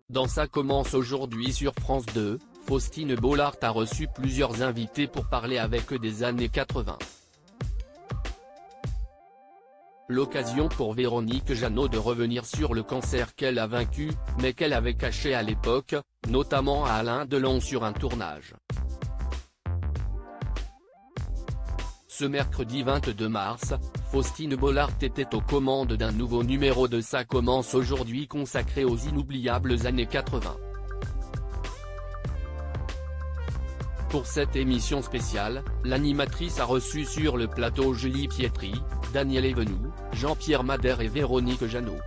Dans Ça commence aujourd'hui sur France 2, Faustine Bollard a reçu plusieurs invités pour parler avec eux des années 80. L'occasion pour Véronique Jeannot de revenir sur le cancer qu'elle a vaincu, mais qu'elle avait caché à l'époque, notamment à Alain Delon sur un tournage. Ce mercredi 22 mars, Faustine Bollard était aux commandes d'un nouveau numéro de Ça commence aujourd'hui consacré aux inoubliables années 80. Pour cette émission spéciale, l'animatrice a reçu sur le plateau Julie Pietri, Daniel Evenou, Jean-Pierre Madère et Véronique Jeannot.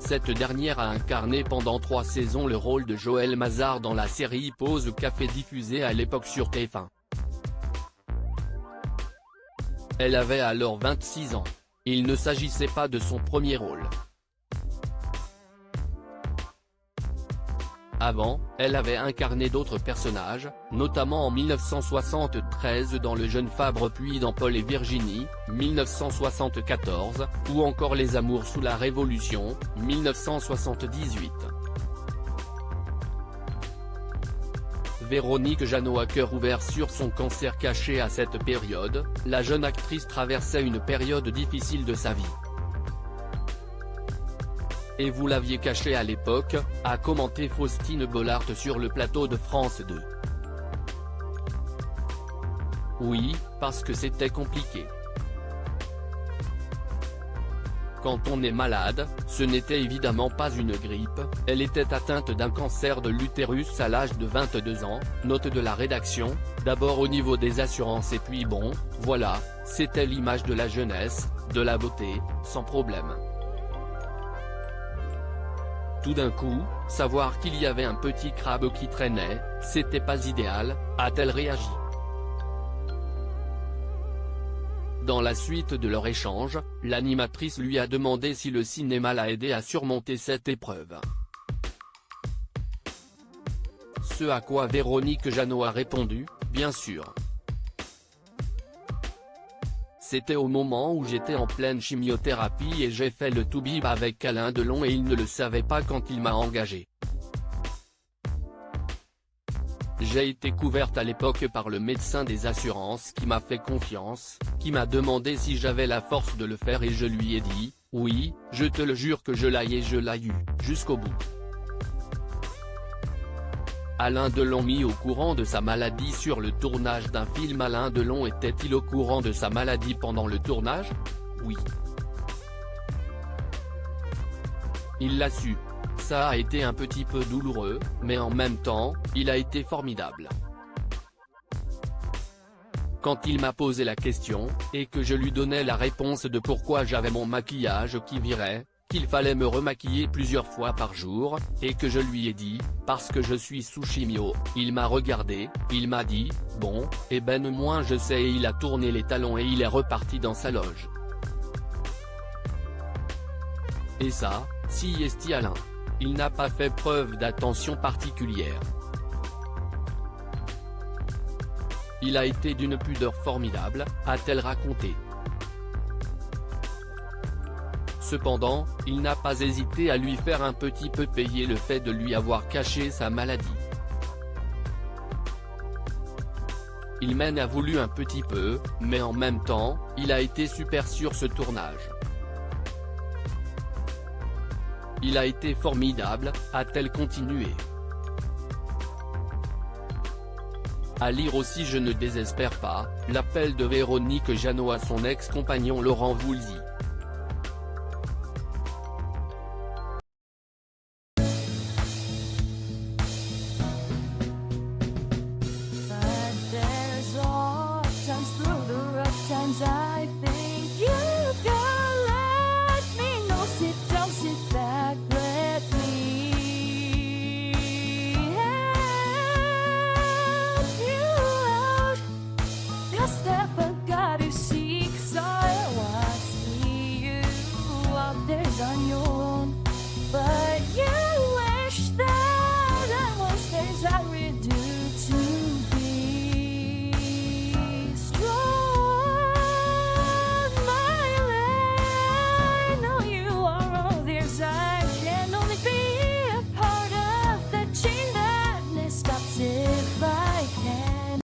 Cette dernière a incarné pendant 3 saisons le rôle de Joël Mazar dans la série Pause Café diffusée à l'époque sur TF1. Elle avait alors 26 ans. Il ne s'agissait pas de son premier rôle. Avant, elle avait incarné d'autres personnages, notamment en 1973 dans Le Jeune Fabre puis dans Paul et Virginie, 1974, ou encore Les Amours sous la Révolution, 1978. Véronique Jeannot a cœur ouvert sur son cancer caché à cette période, la jeune actrice traversait une période difficile de sa vie. Et vous l'aviez caché à l'époque, a commenté Faustine Bollard sur le plateau de France 2. Oui, parce que c'était compliqué. Quand on est malade, ce n'était évidemment pas une grippe, elle était atteinte d'un cancer de l'utérus à l'âge de 22 ans, note de la rédaction, d'abord au niveau des assurances et puis bon, voilà, c'était l'image de la jeunesse, de la beauté, sans problème. Tout d'un coup, savoir qu'il y avait un petit crabe qui traînait, c'était pas idéal, a-t-elle réagi. Dans la suite de leur échange, l'animatrice lui a demandé si le cinéma l'a aidé à surmonter cette épreuve. Ce à quoi Véronique Jeannot a répondu, bien sûr. C'était au moment où j'étais en pleine chimiothérapie et j'ai fait le toubib avec Alain Delon et il ne le savait pas quand il m'a engagé. J'ai été couverte à l'époque par le médecin des assurances qui m'a fait confiance, qui m'a demandé si j'avais la force de le faire et je lui ai dit, oui, je te le jure que je l'ai et je l'ai eu, jusqu'au bout. Alain Delon mis au courant de sa maladie sur le tournage d'un film. Alain Delon était-il au courant de sa maladie pendant le tournage? Oui. Il l'a su. Ça a été un petit peu douloureux, mais en même temps, il a été formidable. Quand il m'a posé la question, et que je lui donnais la réponse de pourquoi j'avais mon maquillage qui virait, qu'il fallait me remaquiller plusieurs fois par jour, et que je lui ai dit, parce que je suis sous chimio, il m'a regardé, il m'a dit, bon, eh ben moins je sais et il a tourné les talons et il est reparti dans sa loge. Et ça, si est Alain. Il n'a pas fait preuve d'attention particulière. Il a été d'une pudeur formidable, a-t-elle raconté. Cependant, il n'a pas hésité à lui faire un petit peu payer le fait de lui avoir caché sa maladie. Il m'en a voulu un petit peu, mais en même temps, il a été super sur ce tournage. Il a été formidable, a-t-elle continué. À lire aussi Je ne désespère pas, l'appel de Véronique Jeannot à son ex-compagnon Laurent Voulzy.